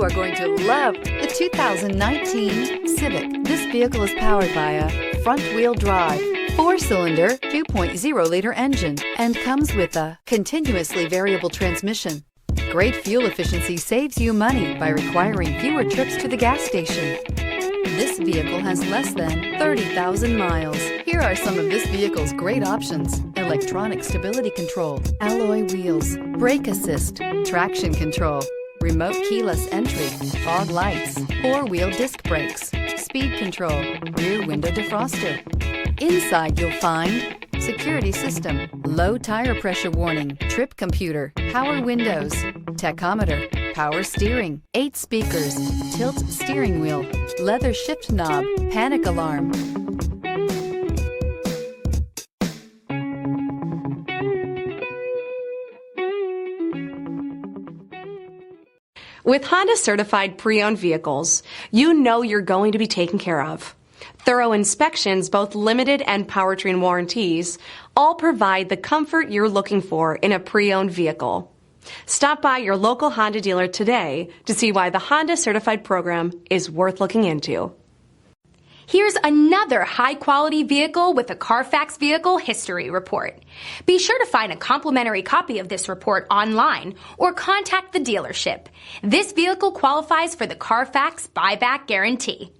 are going to love the 2019 Civic. This vehicle is powered by a front-wheel drive, 4-cylinder, 2.0-liter engine, and comes with a continuously variable transmission. Great fuel efficiency saves you money by requiring fewer trips to the gas station. This vehicle has less than 30,000 miles. Here are some of this vehicle's great options: electronic stability control, alloy wheels, brake assist, traction control, remote keyless entry, fog lights, 4-wheel disc brakes, speed control, rear window defroster. Inside you'll find security system, low tire pressure warning, trip computer, power windows, tachometer, power steering, 8 speakers, tilt steering wheel, leather shift knob, panic alarm. With Honda certified pre-owned vehicles, you know you're going to be taken care of. Thorough inspections, both limited and powertrain warranties, all provide the comfort you're looking for in a pre-owned vehicle. Stop by your local Honda dealer today to see why the Honda certified program is worth looking into. Here's another high-quality vehicle with a Carfax Vehicle History Report. Be sure to find a complimentary copy of this report online or contact the dealership. This vehicle qualifies for the Carfax Buyback Guarantee.